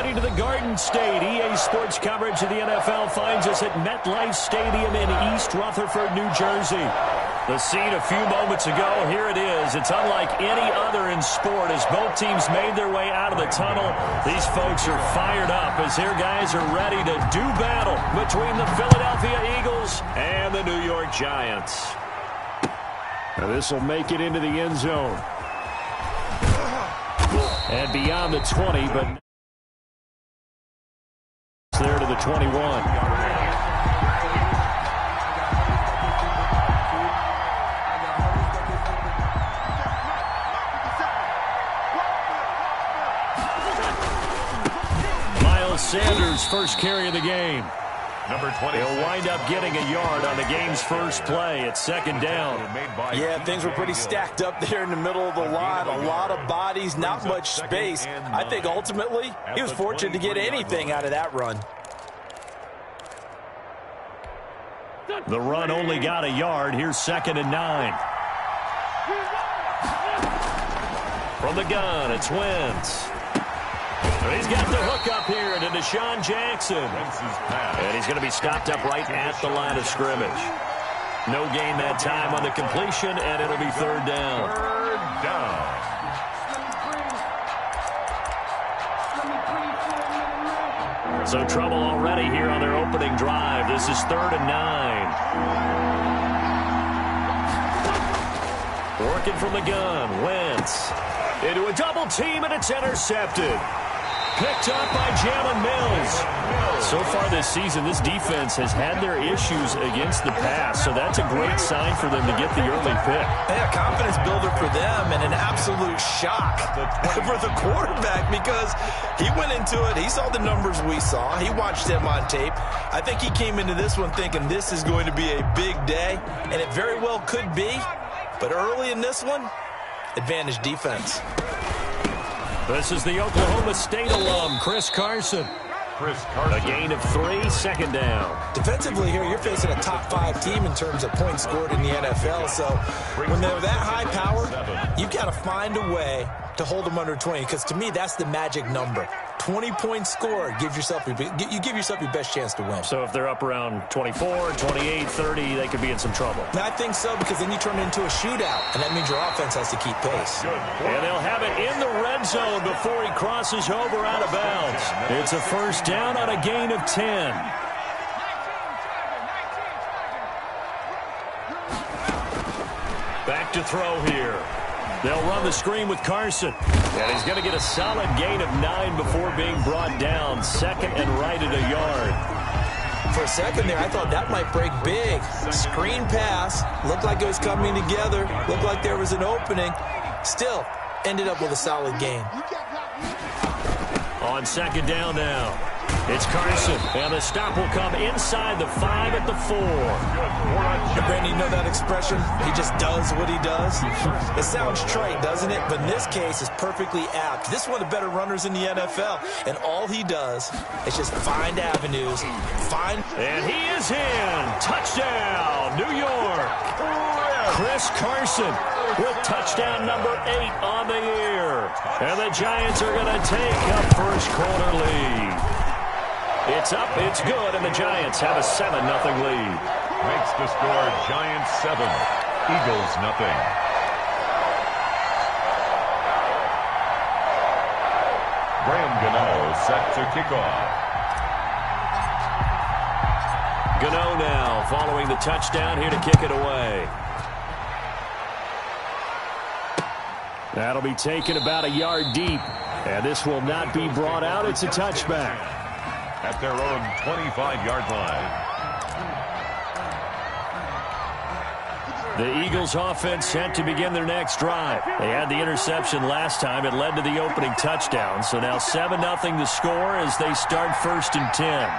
returning to the Garden State. EA Sports coverage of the NFL finds us at MetLife Stadium in East Rutherford, New Jersey. The scene a few moments ago, here it is. It's unlike any other in sport as both teams made their way out of the tunnel. These folks are fired up as their guys are ready to do battle between the Philadelphia Eagles and the New York Giants. Now this will make it into the end zone. And beyond the 20, but it's there to the 21. Miles Sanders first carry of the game. Number 20. He'll wind up getting a yard on the game's first play. It's second down. Yeah, things were pretty stacked up there in the middle of the line. A lot of bodies, not much space. I think ultimately he was fortunate to get anything out of that run. The run only got a yard. Here's 2nd and 9. From the gun, it's Wentz. He's got the hook up here to Deshaun Jackson. And he's going to be stopped up right at the line of scrimmage. No gain that time on the completion, and it'll be 3rd down. Third down. So trouble already here on their opening drive. This is 3rd and 9. Working from the gun, Wentz. Into a double team, and it's intercepted. Picked up by Jalen Mills. So far this season, this defense has had their issues against the pass, so that's a great sign for them to get the early pick. Yeah, confidence builder for them and an absolute shock for the quarterback because he went into it. He saw the numbers we saw. He watched them on tape. I think he came into this one thinking this is going to be a big day, and it very well could be. But early in this one, advantage defense. This is the Oklahoma State alum, Chris Carson. A gain of 3, 2nd down. Defensively here, you're facing a top 5 team in terms of points scored in the NFL. So when they're that high power, you've got to find a way to hold them under 20. Because to me, that's the magic number. 20 points scored, you give yourself your best chance to win. So if they're up around 24, 28, 30, they could be in some trouble. I think so, because then you turn it into a shootout, and that means your offense has to keep pace. And they'll have it in the red zone before he crosses over out of bounds. It's a 1st down on a gain of 10. Back to throw here. They'll run the screen with Carson. And he's going to get a solid gain of 9 before being brought down. 2nd and right at a yard. For a second there, I thought that might break big. Screen pass. Looked like it was coming together. Looked like there was an opening. Still, ended up with a solid gain. On 2nd down now. It's Carson, and the stop will come inside the 5 at the 4. Brandon, you know that expression? He just does what he does. It sounds trite, doesn't it? But in this case, it's perfectly apt. This is one of the better runners in the NFL, and all he does is just find avenues, And he is in. Touchdown, New York. Chris Carson with touchdown number 8 on the year. And the Giants are going to take a first-quarter lead. It's up, it's good, and the Giants have a 7-0 lead. Makes the score Giants 7, Eagles 0. Graham Gano set to kick off. Gano now following the touchdown here to kick it away. That'll be taken about a yard deep, and this will not be brought out. It's a touchback. At their own 25-yard line. The Eagles offense set to begin their next drive. They had the interception last time. It led to the opening touchdown. So now 7-0 the score as they start 1st and 10.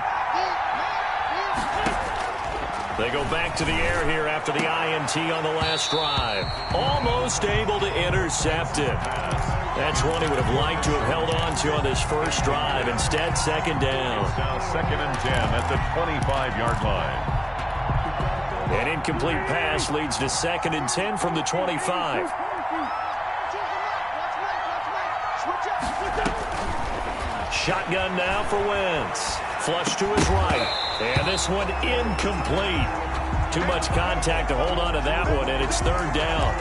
They go back to the air here after the INT on the last drive. Almost able to intercept it. That's one he would have liked to have held on to on this first drive. Instead, 2nd down. It's now 2nd and 10 at the 25-yard line. An incomplete pass leads to 2nd and 10 from the 25. Shotgun now for Wentz. Flush to his right. And this one incomplete. Too much contact to hold on to that one, and it's third down.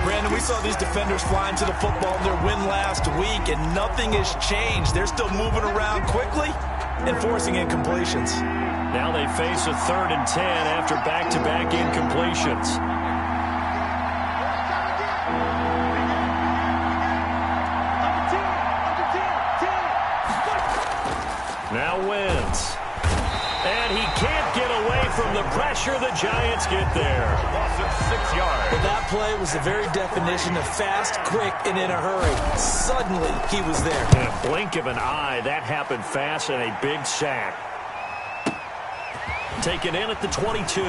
Brandon, we saw these defenders flying to the football in their win last week, and nothing has changed. They're still moving around quickly and forcing incompletions. Now they face a 3rd and 10 after back-to-back incompletions. Now Wentz. And he can't get away from the pressure. The Giants get there. Loss of 6 yards. Well, that play was the very definition of fast, quick, and in a hurry. Suddenly, he was there. In a blink of an eye, that happened fast and a big sack. Taken in at the 22.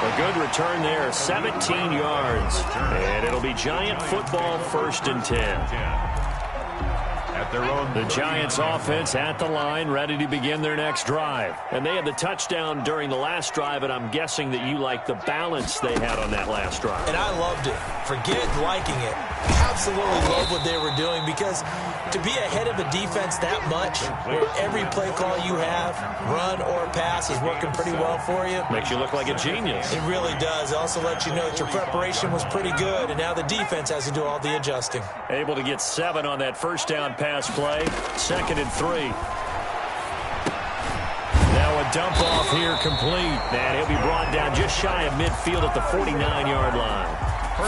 A good return there, 17 yards. And it'll be Giant football, 1st and 10. The Giants offense at the line, ready to begin their next drive. And they had the touchdown during the last drive, and I'm guessing that you like the balance they had on that last drive. And I loved it. Forget liking it. Absolutely love what they were doing, because to be ahead of a defense that much, where every play call you have, run or pass, is working pretty well for you. Makes you look like a genius. It really does. It also lets you know that your preparation was pretty good, and now the defense has to do all the adjusting. Able to get 7 on that first down pass play. 2nd and 3. Now a dump off here complete. And he'll be brought down just shy of midfield at the 49-yard line.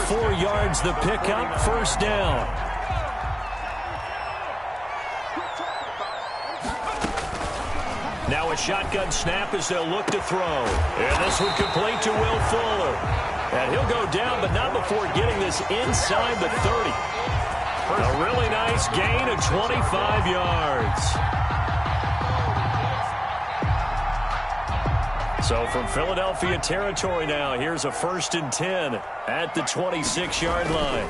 4 yards the pickup, 1st down. Now a shotgun snap as they'll look to throw. And this one complete to Will Fuller. And he'll go down, but not before getting this inside the 30. A really nice gain of 25 yards. So from Philadelphia territory now, here's a 1st and 10 at the 26-yard line.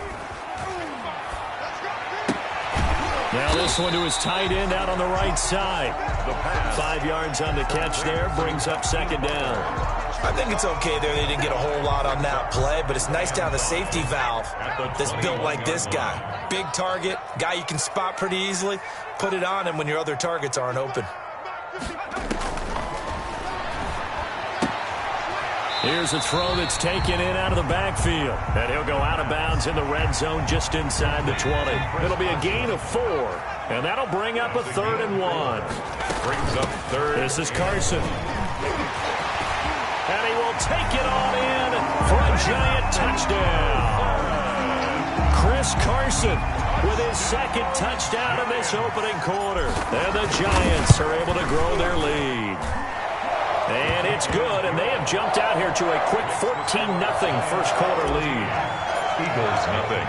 Now this one to his tight end out on the right side. 5 yards on the catch there, brings up 2nd down. I think it's okay there. They didn't get a whole lot on that play, but it's nice to have a safety valve that's built like this guy. Big target, guy you can spot pretty easily. Put it on him when your other targets aren't open. Here's a throw that's taken in out of the backfield. And he'll go out of bounds in the red zone just inside the 20. It'll be a gain of 4. And that'll bring up a 3rd and 1. Brings up 3rd. This is Carson. And he will take it on in for a Giant touchdown. Chris Carson with his 2nd touchdown in this opening quarter. And the Giants are able to grow their lead. And it's good, and they have jumped out here to a quick 14-0 first quarter lead. Eagles nothing.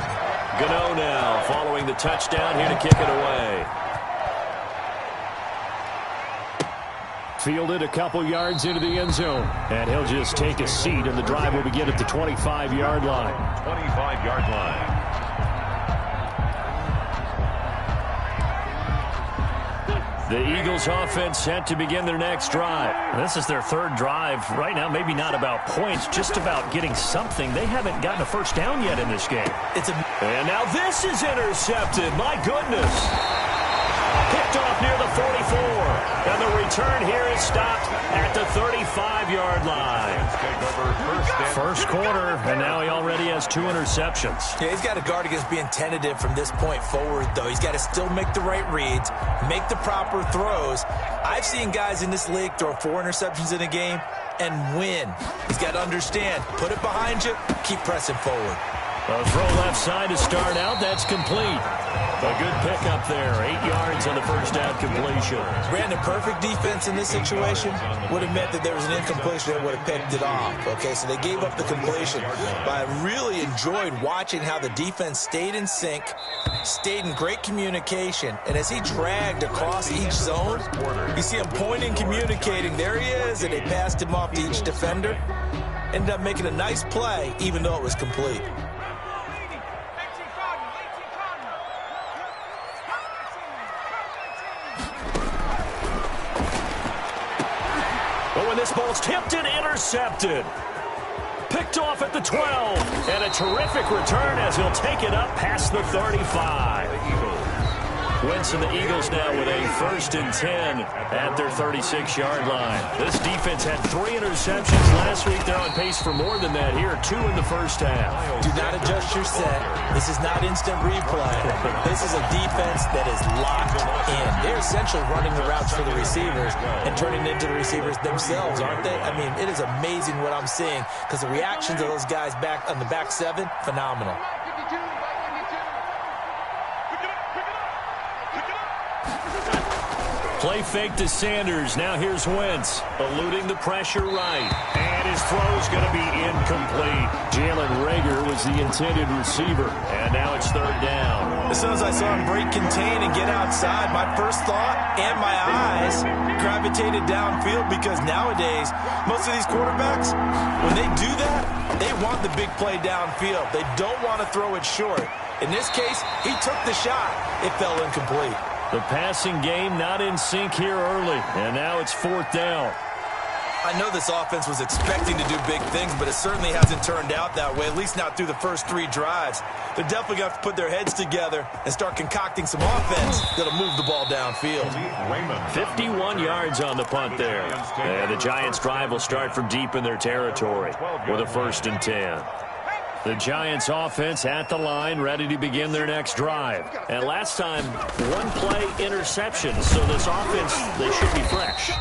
Gano now following the touchdown here to kick it away. Fielded a couple yards into the end zone. And he'll just take a seat, and the drive will begin at the 25-yard line. 25-yard line. The Eagles offense set to begin their next drive. This is their 3rd drive. Right now, maybe not about points, just about getting something. They haven't gotten a first down yet in this game. And now this is intercepted. My goodness. Picked off near the 44. And the return here is stopped at the 35-yard line. First quarter, and now he already has 2 interceptions. Yeah, he's got to guard against being tentative from this point forward, though. He's got to still make the right reads, make the proper throws. I've seen guys in this league throw 4 interceptions in a game and win. He's got to understand, put it behind you, keep pressing forward. A throw left side to start out. That's complete. A good pickup there. 8 yards on the first down completion. Brandon, perfect defense in this situation would have meant that there was an incompletion that would have picked it off. Okay, so they gave up the completion. But I really enjoyed watching how the defense stayed in sync, stayed in great communication. And as he dragged across each zone, you see him pointing, communicating. There he is, and they passed him off to each defender. Ended up making a nice play, even though it was complete. But when this ball's tipped and intercepted. picked off at the 12. And a terrific return as he'll take it up past the 35. Wentz and the Eagles now with a 1st and 10 at their 36-yard line. This defense had 3 interceptions last week. They're on pace for more than that here, 2 in the first half. Do not adjust your set. This is not instant replay. This is a defense that is locked in. They're essentially running the routes for the receivers and turning into the receivers themselves, aren't they? I mean, it is amazing what I'm seeing because the reactions of those guys back on the back 7, phenomenal. Play fake to Sanders. Now here's Wentz, eluding the pressure right. And his throw's going to be incomplete. Jalen Reagor was the intended receiver. And now it's 3rd down. As soon as I saw him break contain and get outside, my first thought and my eyes gravitated downfield because nowadays, most of these quarterbacks, when they do that, they want the big play downfield. They don't want to throw it short. In this case, he took the shot. It fell incomplete. The passing game not in sync here early, and now it's 4th down. I know this offense was expecting to do big things, but it certainly hasn't turned out that way, at least not through the first 3 drives. They're definitely going to have to put their heads together and start concocting some offense that'll move the ball downfield. 51 yards on the punt there. And the Giants' drive will start from deep in their territory with a 1st and 10. The Giants offense at the line, ready to begin their next drive. And last time, 1-play interception. So this offense, they should be fresh.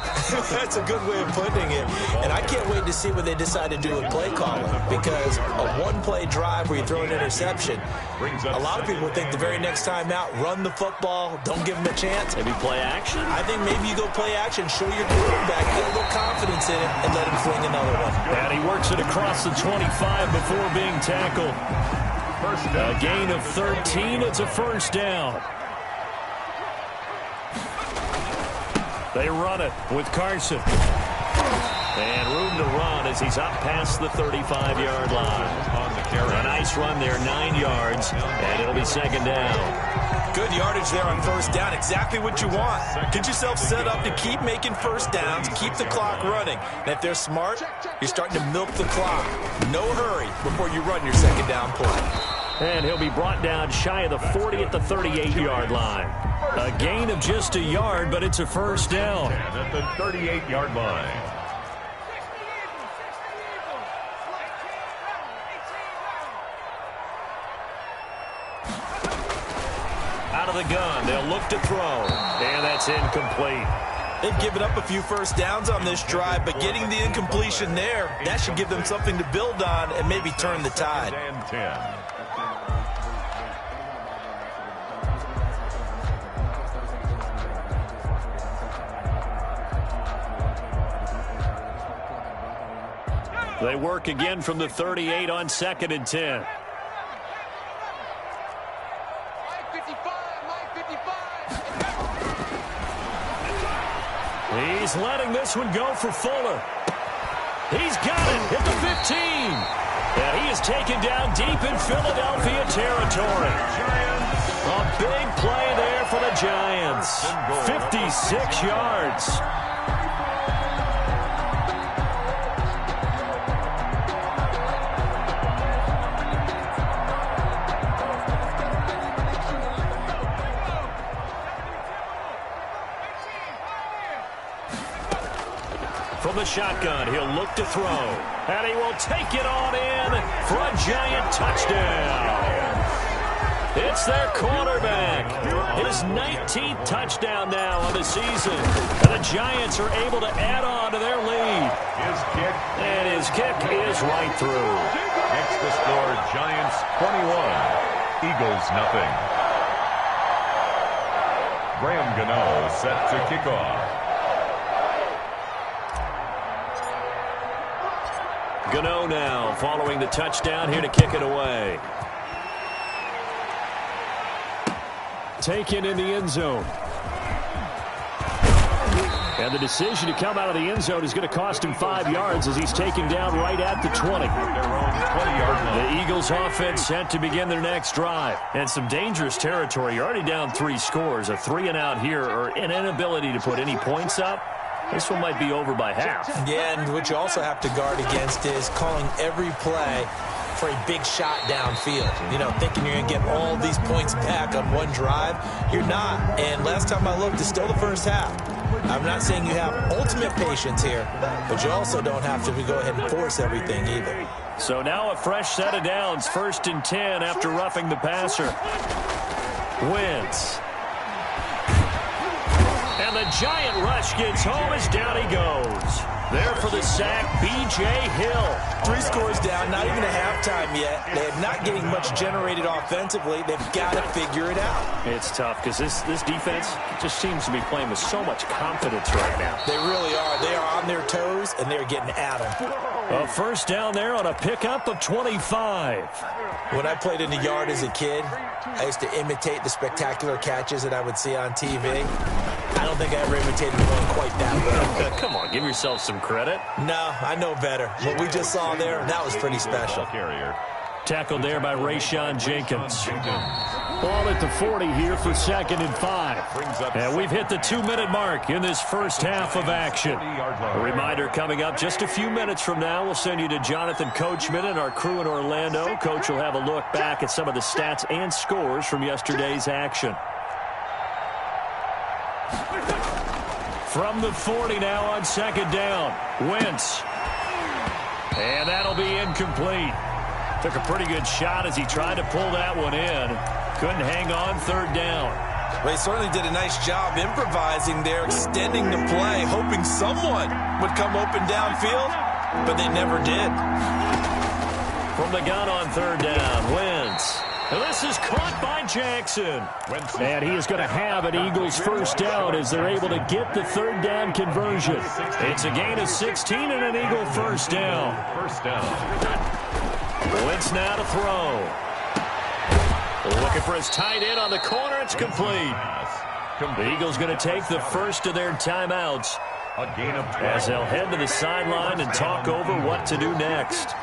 That's a good way of putting it. And I can't wait to see what they decide to do with play calling. Because a 1-play drive where you throw an interception, a lot of people think the very next time out, run the football, don't give them a chance. Maybe play action? I think maybe you go play action, show your quarterback, get a little confidence in it, and let him fling another one. And he works it across the 25 before being tackled. A gain of 13. It's a 1st down. They run it with Carson. And room to run as he's up past the 35-yard line. A nice run there, 9 yards, and it'll be 2nd down. Good yardage there on 1st down. Exactly what you want. Get yourself set up to keep making 1st downs, keep the clock running. And if they're smart, you're starting to milk the clock. No hurry before you run your 2nd down play. And he'll be brought down shy of the 40 at the 38-yard line. A gain of just a yard, but it's a 1st down. At the 38-yard line. Out of the gun, they'll look to throw, and that's incomplete. They've given up a few 1st downs on this drive, but getting the incompletion there, that should give them something to build on and maybe turn the tide. And 10. They work again from the 38 on 2nd and 10. He's letting this one go for Fuller. He's got it at the 15. And he is taken down deep in Philadelphia territory. A big play there for the Giants. 56 yards. From the shotgun, he'll look to throw. And he will take it on in for a Giant touchdown. It's their quarterback. His 19th touchdown now on the season. And the Giants are able to add on to their lead. And his kick is right through. Next to score, Giants 21, Eagles nothing. Graham Gano set to kick off. Gano now following the touchdown here to kick it away. Taken in the end zone. And the decision to come out of the end zone is going to cost him 5 yards as he's taken down right at the 20. The Eagles offense set to begin their next drive. And some dangerous territory. You're already down 3 scores. A 3-and-out here or an inability to put any points up This one might be over by half. Yeah, and what you also have to guard against is calling every play for a big shot downfield. You know, thinking you're going to get all these points back on one drive. You're not. And last time I looked, it's still the first half. I'm not saying you have ultimate patience here, but you also don't have to go ahead and force everything either. So now a fresh set of downs, 1st and 10 after roughing the passer. Wentz. And the giant rush gets home as down he goes. There for the sack, B.J. Hill. 3 scores down, not even a halftime yet. They're not getting much generated offensively. They've got to figure it out. It's tough because this defense just seems to be playing with so much confidence right now. They really are. They are on their toes, and they're getting at them. A first down there on a pickup of 25. When I played in the yard as a kid, I used to imitate the spectacular catches that I would see on TV. I don't think I ever imitated one quite that well. Come on, give yourself some credit. No, I know better. What we just saw there, that was pretty special. Tackled there by Rayshon Jenkins. Ball at the 40 here for 2nd and 5. And we've hit the 2-minute mark in this first half of action. A reminder coming up just a few minutes from now. We'll send you to Jonathan Coachman and our crew in Orlando. Coach will have a look back at some of the stats and scores from yesterday's action. From the 40 now on 2nd down. Wentz. And that'll be incomplete. Took a pretty good shot as he tried to pull that one in. Couldn't hang on 3rd down. They certainly did a nice job improvising there, extending the play, hoping someone would come open downfield, but they never did. From the gun on 3rd down, Wentz. This is caught by Jackson. And he is going to have an Eagles first down as they're able to get the 3rd down conversion. It's a gain of 16 and an Eagle first down. Wentz now to throw. Looking for his tight end on the corner. It's complete. The Eagles going to take the first of their timeouts as they'll head to the sideline and talk over what to do next.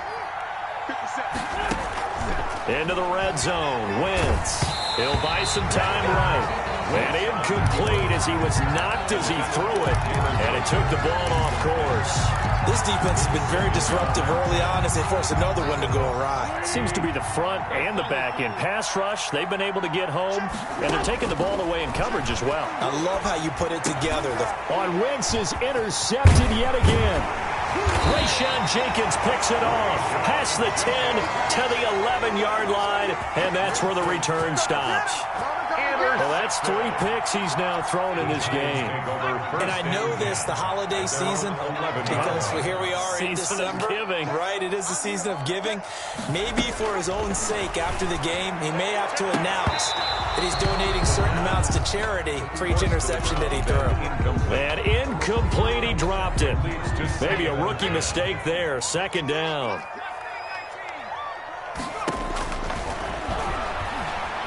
Into the red zone. Wentz. He'll buy some time right. And incomplete as he was knocked as he threw it. And it took the ball off course. This defense has been very disruptive early on as they force another one to go awry. Seems to be the front and the back end. Pass rush, they've been able to get home. And they're taking the ball away in coverage as well. I love how you put it together. On Wentz is intercepted yet again. Rayshon Jenkins picks it off. Past the 10 to the 11-yard line, and that's where the return stops. Well, that's 3 picks he's now thrown in this game. And I know this, the holiday season, because here we are in December. Season of giving. Right, it is the season of giving. Maybe for his own sake after the game, he may have to announce that he's donating certain amounts to charity for each interception that he threw. And incomplete, he dropped it. Maybe a rookie mistake there. 2nd down.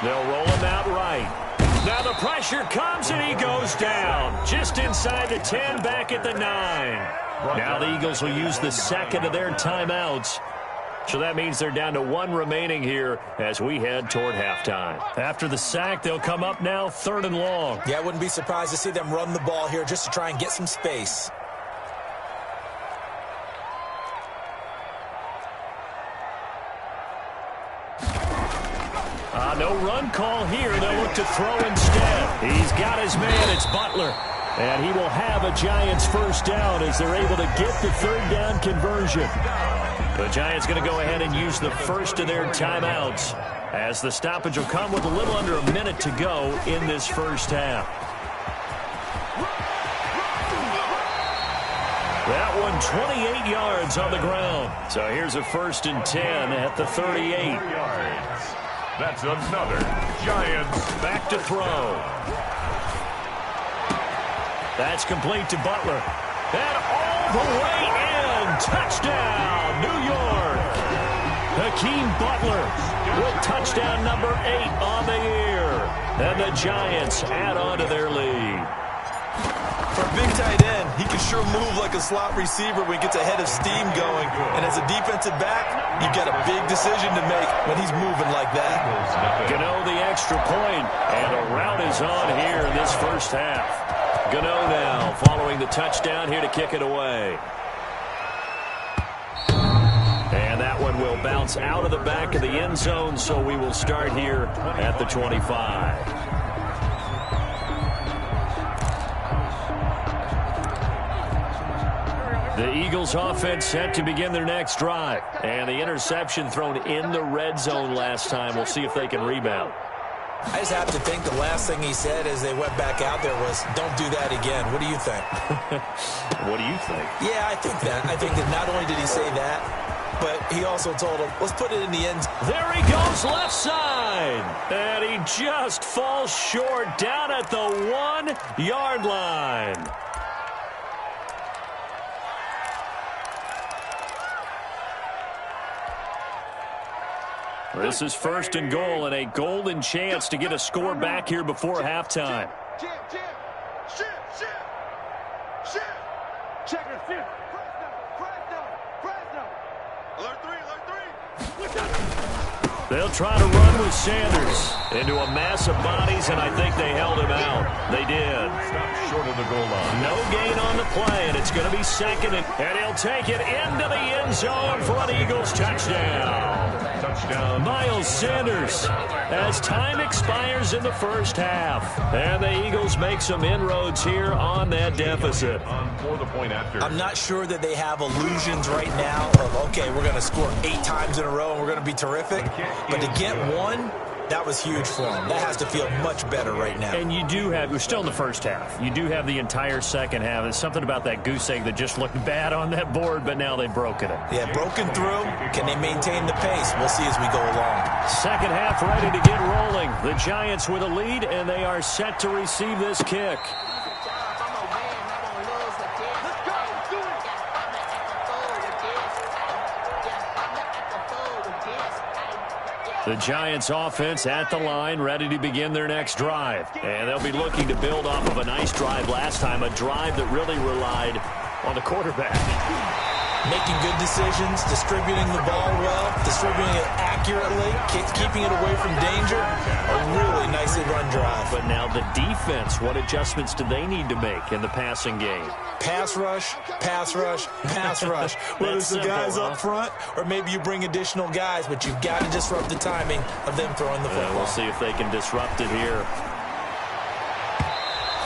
They'll roll him out right. Now the pressure comes and he goes down. Just inside the 10, back at the 9. Now the Eagles will use the 2nd of their timeouts. So that means they're down to 1 remaining here as we head toward halftime. After the sack, they'll come up now 3rd and long. Yeah, I wouldn't be surprised to see them run the ball here just to try and get some space. No run call here. They'll look to throw instead. He's got his man. It's Butler. And he will have a Giants first down as they're able to get the 3rd down conversion. The Giants going to go ahead and use the first of their timeouts as the stoppage will come with a little under a minute to go in this first half. That one 28 yards on the ground. So here's a 1st and 10 at the 38. That's another Giants. Back to throw. That's complete to Butler. And all the way in. Touchdown, New York. Hakeem Butler with touchdown number 8 on the year. And the Giants add on to their lead. For a big tight end, he can sure move like a slot receiver when he gets a head of steam going. And as a defensive back, you've got a big decision to make when he's moving like that. Gano the extra point, and a rout is on here in this first half. Gano now following the touchdown here to kick it away. And that one will bounce out of the back of the end zone, so we will start here at the 25. The Eagles offense set to begin their next drive. And the interception thrown in the red zone last time. We'll see if they can rebound. I just have to think the last thing he said as they went back out there was, don't do that again. What do you think? What do you think? Yeah, I think that. I think that not only did he say that, but he also told him, let's put it in the end. There he goes, left side. And he just falls short down at the 1-yard line. This is 1st and goal and a golden chance to get a score back here before halftime. They'll try to run with Sanders into a mass of bodies, and I think they held him out. They did. Stop short of the goal line. No gain on the play, and it's going to be second, and he'll take it into the end zone for an Eagles touchdown. Touchdown. Miles Sanders as time expires in the first half. And the Eagles make some inroads here on that deficit. For the point after. I'm not sure that they have illusions right now of, okay, we're going to score 8 times in a row and we're going to be terrific. But to get one, that was huge for them. That has to feel much better right now. And you do have, we're still in the first half. You do have the entire second half. There's something about that goose egg that just looked bad on that board, but now they've broken it. Yeah, broken through. Can they maintain the pace? We'll see as we go along. Second half ready to get rolling. The Giants with a lead, and they are set to receive this kick. The Giants offense at the line, ready to begin their next drive. And they'll be looking to build off of a nice drive last time, a drive that really relied on the quarterback. Making good decisions, distributing the ball well, distributing it accurately, keeping it away from danger. A really nicely run drive. But now the defense, what adjustments do they need to make in the passing game? Pass rush, pass rush, pass rush. Whether it's the guys up front or maybe you bring additional guys, but you've got to disrupt the timing of them throwing the football. We'll see if they can disrupt it here.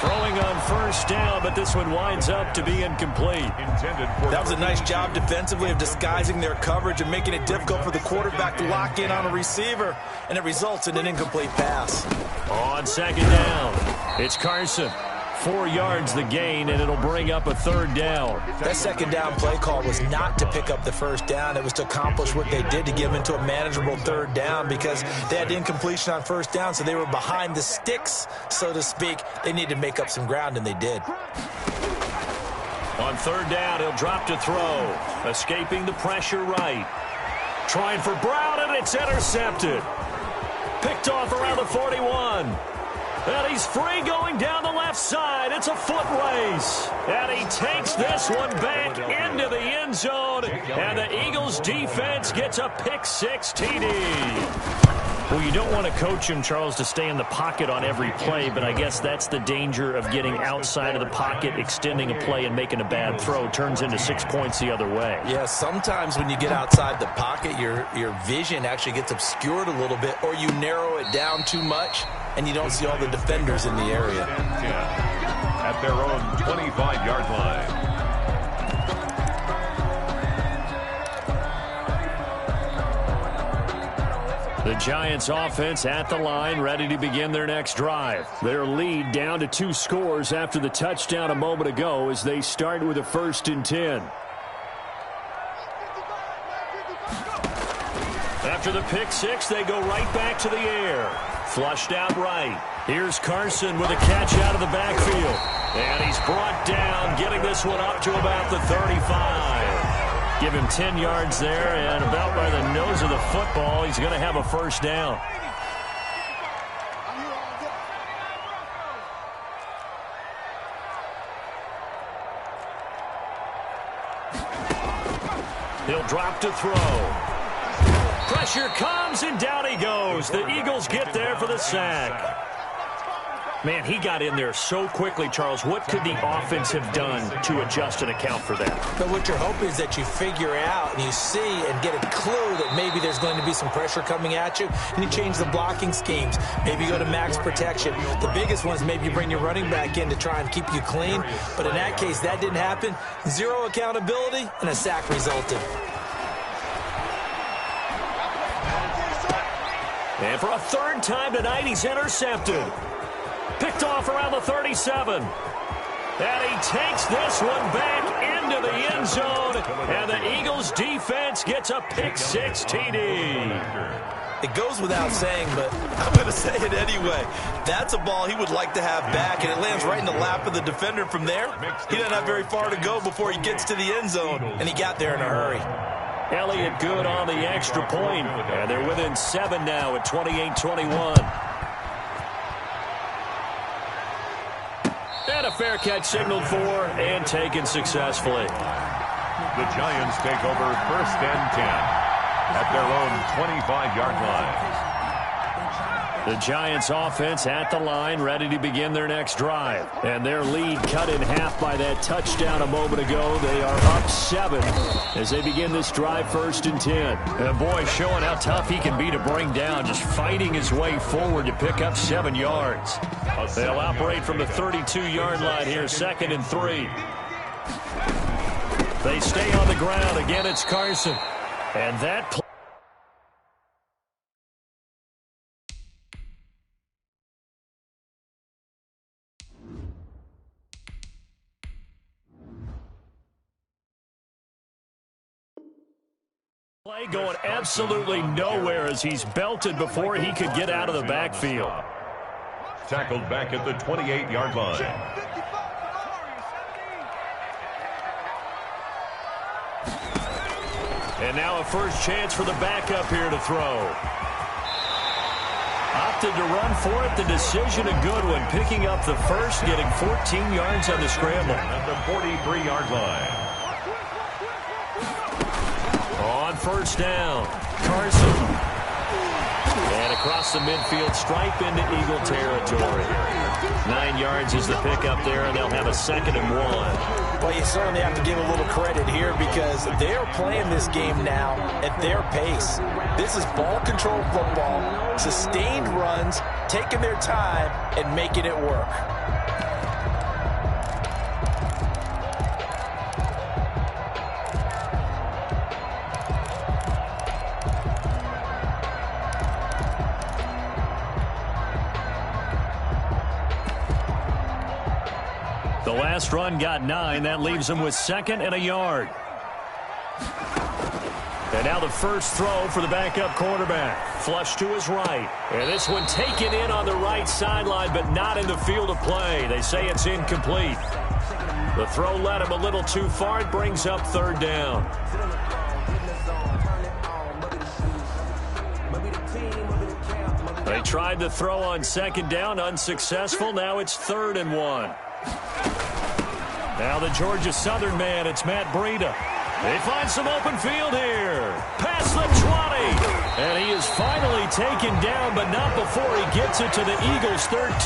Throwing on first down, but this one winds up to be incomplete. That was a nice job defensively of disguising their coverage and making it difficult for the quarterback to lock in on a receiver, and it results in an incomplete pass. On second down, it's Carson. 4 yards the gain, and it'll bring up a 3rd down. That second down play call was not to pick up the first down. It was to accomplish what they did to get them into a manageable 3rd down because they had incompletion on first down, so they were behind the sticks, so to speak. They needed to make up some ground, and they did. On 3rd down, he'll drop to throw. Escaping the pressure right. Trying for Brown, and it's intercepted. Picked off around the 41. And he's free going down the left side. It's a foot race. And he takes this one back into the end zone. And the Eagles defense gets a pick-6 TD. Well, you don't want to coach him, Charles, to stay in the pocket on every play, but I guess that's the danger of getting outside of the pocket, extending a play, and making a bad throw. Turns into 6 points the other way. Yeah, sometimes when you get outside the pocket, your vision actually gets obscured a little bit, or you narrow it down too much, and you don't see all the defenders in the area. At their own 25-yard line. The Giants offense at the line, ready to begin their next drive. Their lead down to 2 scores after the touchdown a moment ago as they start with a 1st and 10. After the pick-6, they go right back to the air. Flushed out right. Here's Carson with a catch out of the backfield. And he's brought down, getting this one up to about the 35. Give him 10 yards there, and about by the nose of the football, he's going to have a 1st down. He'll drop to throw. Pressure comes, and down he goes. The Eagles get there for the sack. Man, he got in there so quickly, Charles. What could the offense have done to adjust and account for that? But what you're hoping is that you figure out and you see and get a clue that maybe there's going to be some pressure coming at you, and you change the blocking schemes. Maybe you go to max protection. The biggest one is maybe you bring your running back in to try and keep you clean. But in that case, that didn't happen. Zero accountability, and a sack resulted. And for a third time tonight, he's intercepted. Picked off around the 37. And he takes this one back into the end zone. And the Eagles defense gets a pick-6 TD. It goes without saying, but I'm going to say it anyway. That's a ball he would like to have back, and it lands right in the lap of the defender from there. He doesn't have very far to go before he gets to the end zone, and he got there in a hurry. Elliott good on the extra point. And they're within 7 now at 28-21. And a fair catch signaled for and taken successfully. The Giants take over 1st and 10 at their own 25-yard line. The Giants offense at the line, ready to begin their next drive. And their lead cut in half by that touchdown a moment ago. They are up 7 as they begin this drive 1st and 10. And boy, showing how tough he can be to bring down, just fighting his way forward to pick up 7 yards. They'll operate from the 32-yard line here, 2nd and 3. They stay on the ground. Again, it's Carson. And that play going absolutely nowhere as he's belted before he could get out of the backfield. Tackled back at the 28-yard line. And now a first chance for the backup here to throw. Opted to run for it. The decision a good one. Picking up the first, getting 14 yards on the scramble. At the 43-yard line. On 1st down, Carson. And across the midfield stripe into Eagle territory. 9 yards is the pickup there, and they'll have a 2nd and 1. Well, you certainly have to give a little credit here because they're playing this game now at their pace. This is ball control football, sustained runs, taking their time, and making it work. The last run got 9. That leaves them with 2nd and a yard. And now the first throw for the backup quarterback. Flush to his right. And this one taken in on the right sideline, but not in the field of play. They say it's incomplete. The throw led him a little too far. It brings up 3rd down. They tried to throw on 2nd down, unsuccessful. Now it's 3rd and 1. Now the Georgia Southern man, it's Matt Breida. They find some open field here. Past the 20. And he is finally taken down, but not before he gets it to the Eagles' 13.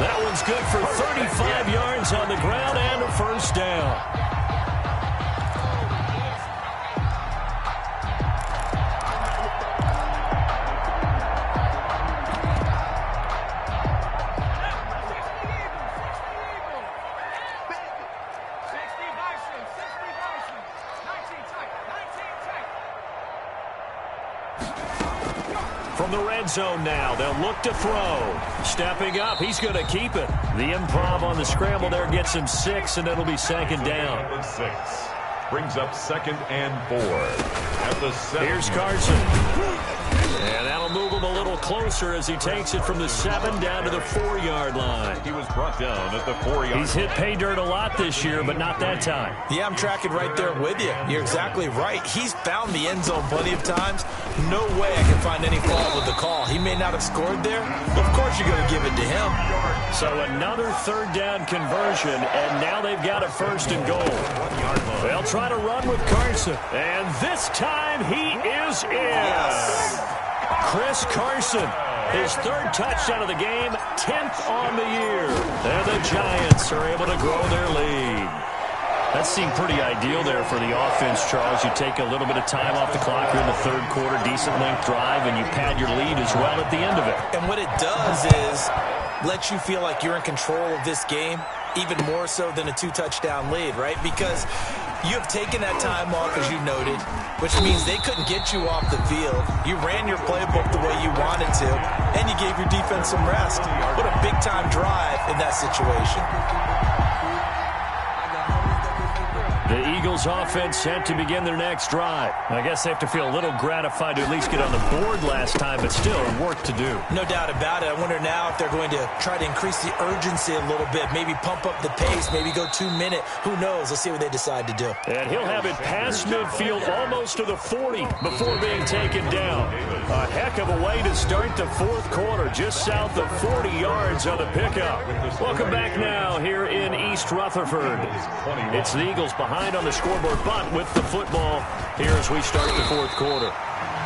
That one's good for 35 yards on the ground and a 1st down. From the red zone now, they'll look to throw. Stepping up, he's going to keep it. The improv on the scramble there gets him 6, and it'll be 2nd down. 6 brings up 2nd and 4. At the 7. Here's Carson. And that'll move him a little closer as he takes it from the 7 down to the 4-yard line. He was brought down at the 4-yard line. He's hit pay dirt a lot this year, but not that time. Yeah, I'm tracking right there with you. You're exactly right. He's found the end zone plenty of times. No way I can find any fault with the call. He may not have scored there, but of course you're going to give it to him. So another 3rd down conversion, and now they've got a 1st and goal. They'll try to run with Carson, and this time he is in. Chris Carson His third touchdown of the game, 10th on the year. And the Giants are able to grow their lead. That seemed pretty ideal there for the offense, Charles. You take a little bit of time off the clock here in the third quarter, decent length drive, and you pad your lead as well at the end of it. And what it does is let you feel like you're in control of this game, even more so than a 2-touchdown lead, right? Because you have taken that time off, as you noted, which means they couldn't get you off the field. You ran your playbook the way you wanted to, and you gave your defense some rest. What a big-time drive in that situation. The Eagles offense set to begin their next drive. I guess they have to feel a little gratified to at least get on the board last time, but still work to do. No doubt about it. I wonder now if they're going to try to increase the urgency a little bit, maybe pump up the pace, maybe go 2-minute. Who knows? Let's see what they decide to do. And he'll have it past midfield almost to the 40 before being taken down. A heck of a way to start the fourth quarter, just south of 40 yards on the pickup. Welcome back now here in East Rutherford. It's the Eagles behind on the scoreboard, but with the football here as we start the fourth quarter.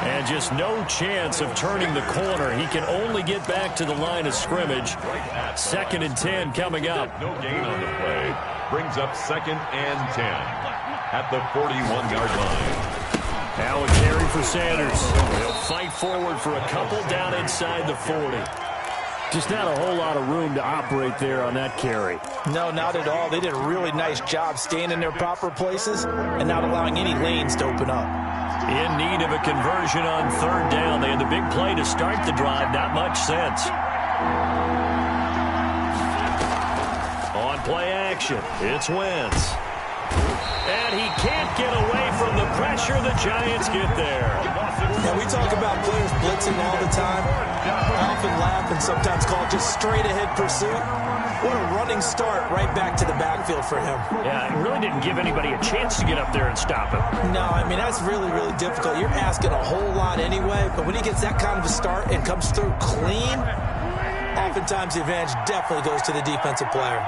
And just no chance of turning the corner. He can only get back to the line of scrimmage. 2nd and 10 coming up. No gain on the play. Brings up 2nd and 10 at the 41-yard line. Now a carry for Sanders. He'll fight forward for a couple down inside the 40. Just not a whole lot of room to operate there on that carry. No, not at all. They did a really nice job staying in their proper places and not allowing any lanes to open up. In need of a conversion on 3rd down. They had the big play to start the drive. Not much sense. On play action, it's Wentz. And he can't get away from the pressure. The Giants get there. Now, we talk about players blitzing all the time. I often laugh and sometimes call it just straight-ahead pursuit. What a running start right back to the backfield for him. Yeah, it really didn't give anybody a chance to get up there and stop him. No, I mean, that's really, really difficult. You're asking a whole lot anyway, but when he gets that kind of a start and comes through clean, oftentimes the advantage definitely goes to the defensive player.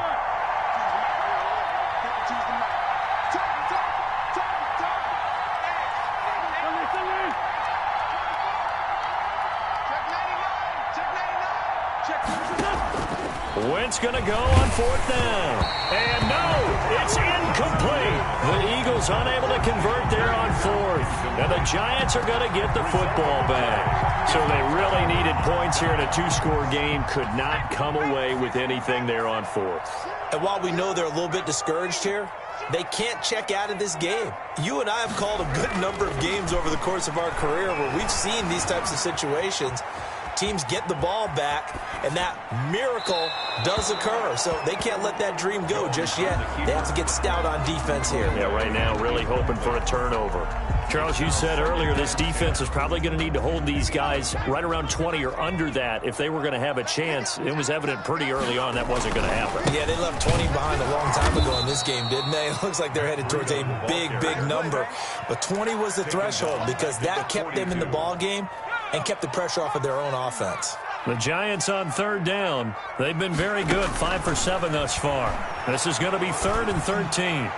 Wentz going to go on 4th down. And no, it's incomplete. The Eagles unable to convert there on 4th. And the Giants are going to get the football back. So they really needed points here in a 2-score game. Could not come away with anything there on 4th. And while we know they're a little bit discouraged here, they can't check out of this game. You and I have called a good number of games over the course of our career where we've seen these types of situations. Teams get the ball back, and that miracle does occur. So they can't let that dream go just yet. They have to get stout on defense here. Yeah, right now really hoping for a turnover. Charles, you said earlier this defense is probably going to need to hold these guys right around 20 or under that if they were going to have a chance. It was evident pretty early on that wasn't going to happen. Yeah, they left 20 behind a long time ago in this game, didn't they? It looks like they're headed towards a big, big number. But 20 was the threshold because that kept them in the ball game and kept the pressure off of their own offense. The Giants on 3rd down. They've been very good, 5 for 7 thus far. This is going to be 3rd and 13.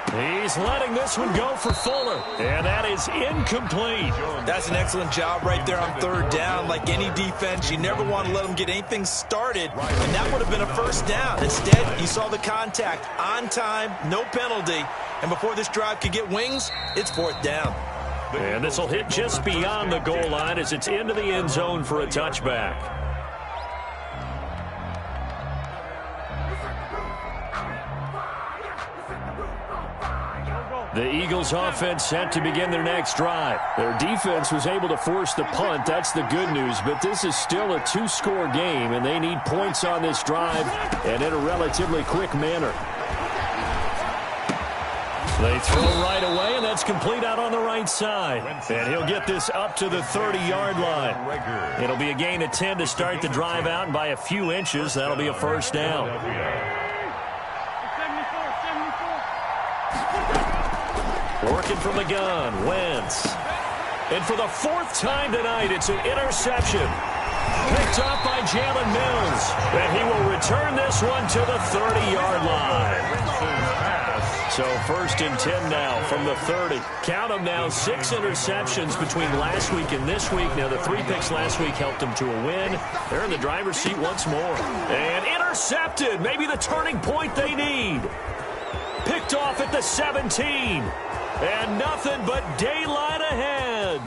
He's letting this one go for Fuller, and that is incomplete. That's an excellent job right there on 3rd down. Like any defense, you never want to let them get anything started, and that would have been a 1st down. Instead, you saw the contact on time, no penalty, and before this drive could get wings, it's 4th down. And this will hit just beyond the goal line as it's into the end zone for a touchback. The Eagles offense set to begin their next drive. Their defense was able to force the punt. That's the good news. But this is still a 2-score game, and they need points on this drive and in a relatively quick manner. They throw right away, and that's complete out on the right side. And he'll get this up to the 30-yard line. It'll be a gain of 10 to start the drive out, and by a few inches, that'll be a 1st down. Working from the gun, Wentz. And for the 4th time tonight, it's an interception. Picked off by Jalen Mills. And he will return this one to the 30-yard line. So 1st and 10 now from the 30. Count them now, 6 interceptions between last week and this week. Now the 3 picks last week helped them to a win. They're in the driver's seat once more. And intercepted, maybe the turning point they need. Picked off at the 17. And nothing but daylight ahead.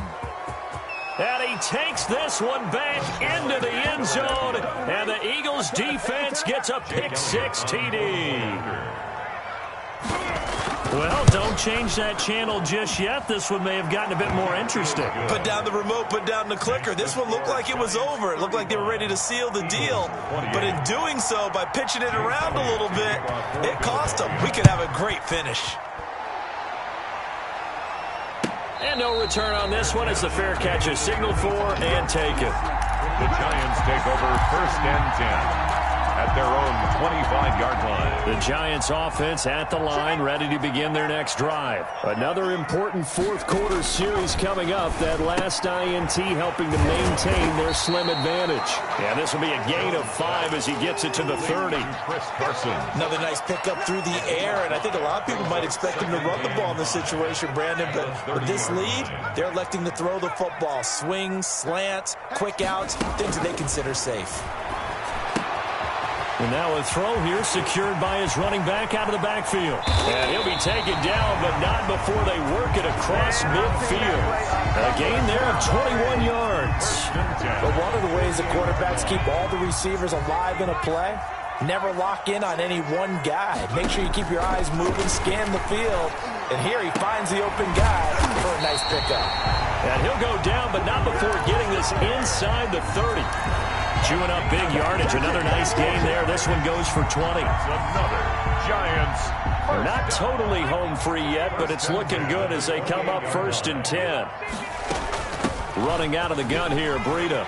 And he takes this one back into the end zone. And the Eagles defense gets a pick-6 TD. Well, don't change that channel just yet. This one may have gotten a bit more interesting. Put down the remote, put down the clicker. This one looked like it was over. It looked like they were ready to seal the deal. But in doing so, by pitching it around a little bit, it cost them. We could have a great finish. And no return on this one as the fair catch is signaled for and taken. The Giants take over 1st and 10. At their own 25-yard line. The Giants offense at the line, ready to begin their next drive. Another important fourth-quarter series coming up. That last INT helping to maintain their slim advantage. And this will be a gain of 5 as he gets it to the 30. Another nice pickup through the air, and I think a lot of people might expect him to run the ball in this situation, Brandon. But with this lead, they're electing to throw the football. Swings, slants, quick outs, things that they consider safe. And now a throw here secured by his running back out of the backfield. And he'll be taken down, but not before they work it across midfield. A gain there of 21 yards. But one of the ways the quarterbacks keep all the receivers alive in a play, never lock in on any one guy. Make sure you keep your eyes moving, scan the field. And here he finds the open guy for a nice pickup. And he'll go down, but not before getting this inside the 30. Chewing up big yardage. Another nice gain there. This one goes for 20. Another Giants. They're not totally home free yet, but it's looking good as they come up 1st and 10. Running out of the gun here, Breida.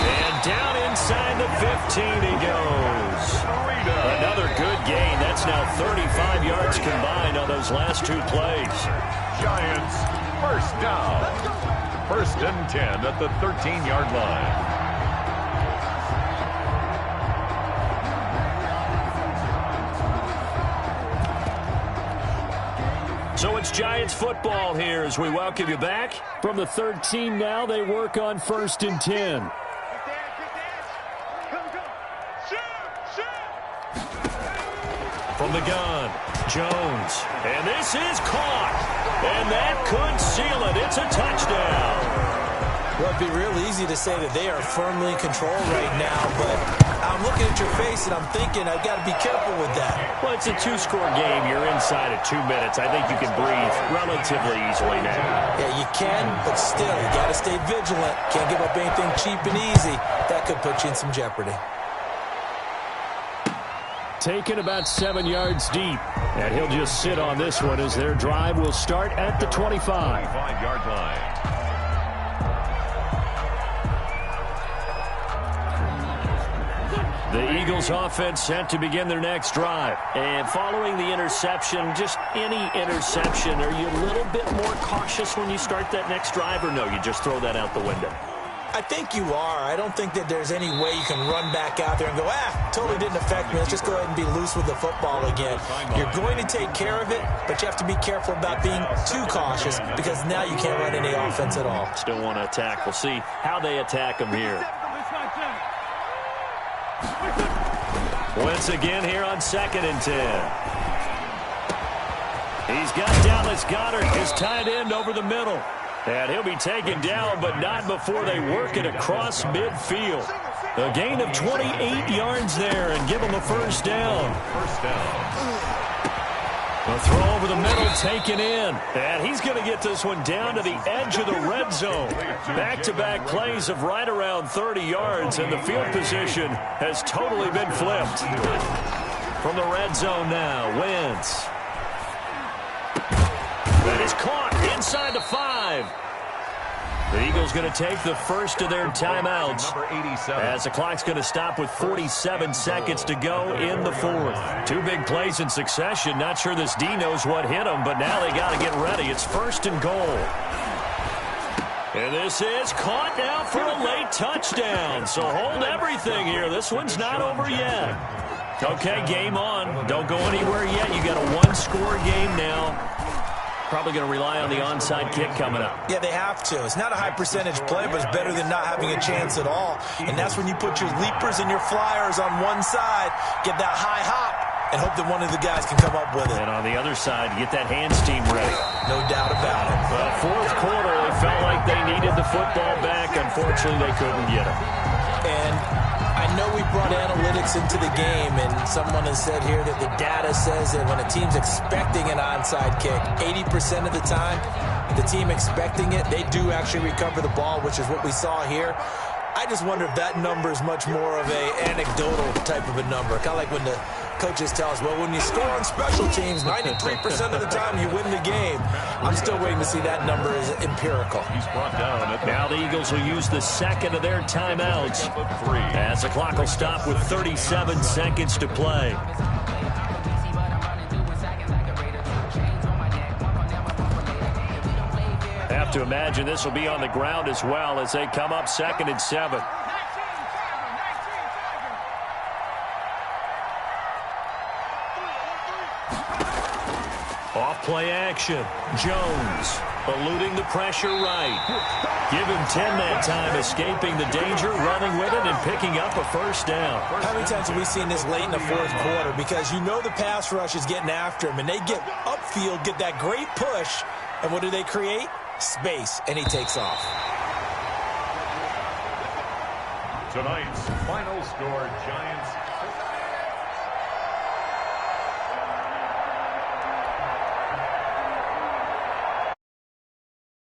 And down inside the 15 he goes. Another good gain. That's now 35 yards combined on those last 2 plays. Giants, 1st down. 1st and 10 at the 13-yard line. So it's Giants football here as we welcome you back. From the 13 now, they work on 1st and 10. From the gun, Jones. And this is caught. And that could seal it. It's a touchdown. Well, it'd be real easy to say that they are firmly in control right now, but I'm looking at your face and I'm thinking I've got to be careful with that. Well, it's a 2-score game. You're inside at 2 minutes. I think you can breathe relatively easily now. Yeah, you can, but still, you got to stay vigilant. Can't give up anything cheap and easy. That could put you in some jeopardy. Taken about 7 yards deep. And he'll just sit on this one as their drive will start at the 25. 25-yard line. The Eagles offense set to begin their next drive. And following the interception, just any interception, are you a little bit more cautious when you start that next drive, or no, you just throw that out the window? I think you are. I don't think that there's any way you can run back out there and go, totally didn't affect me. Let's just go ahead and be loose with the football again. You're going to take care of it, but you have to be careful about being too cautious because now you can't run any offense at all. Still want to attack. We'll see how they attack them here. Once again here on 2nd and 10. He's got Dallas Goedert, his tight end, over the middle. And he'll be taken down, but not before they work it across midfield. A gain of 28 yards there and give him a 1st down. 1st down. A throw over the middle taken in. And he's going to get this one down to the edge of the red zone. Back-to-back plays of right around 30 yards, and the field position has totally been flipped. From the red zone now, Wentz. That is caught inside the 5. The Eagles going to take the first of their timeouts as the clock's going to stop with 47 seconds to go in the 4th. 2 big plays in succession. Not sure this D knows what hit them, but now they got to get ready. It's 1st and goal. And this is caught now for a late touchdown. So hold everything here. This one's not over yet. Okay, game on. Don't go anywhere yet. You got a one-score game now. Probably going to rely on the onside kick coming up. Yeah, they have to. It's not a high percentage play, but it's better than not having a chance at all. And that's when you put your leapers and your flyers on one side, get that high hop, and hope that one of the guys can come up with it. And on the other side, get that hands team ready. No doubt about it. Well, fourth quarter, they felt like they needed the football back. Unfortunately, they couldn't get it. And I know we brought analytics into the game, and someone has said here that the data says that when a team's expecting an onside kick, 80% of the time, the team expecting it, they do actually recover the ball, which is what we saw here. I just wonder if that number is much more of a anecdotal type of a number. Kind of like when the coaches tell us, well, when you score on special teams, 93% of the time you win the game. I'm still waiting to see that number is empirical. He's brought down at Now the Eagles will use the second of their timeouts as the clock will stop with 37 seconds to play. Have to imagine this will be on the ground as well as they come up 2nd and 7. Off-play action. Jones eluding the pressure right. Give him 10 that time, escaping the danger, running with it, and picking up a first down. How many times have we seen this late in the fourth quarter? Because you know the pass rush is getting after him, and they get upfield, get that great push, and what do they create? Space, and he takes off. tonight's final score, Giants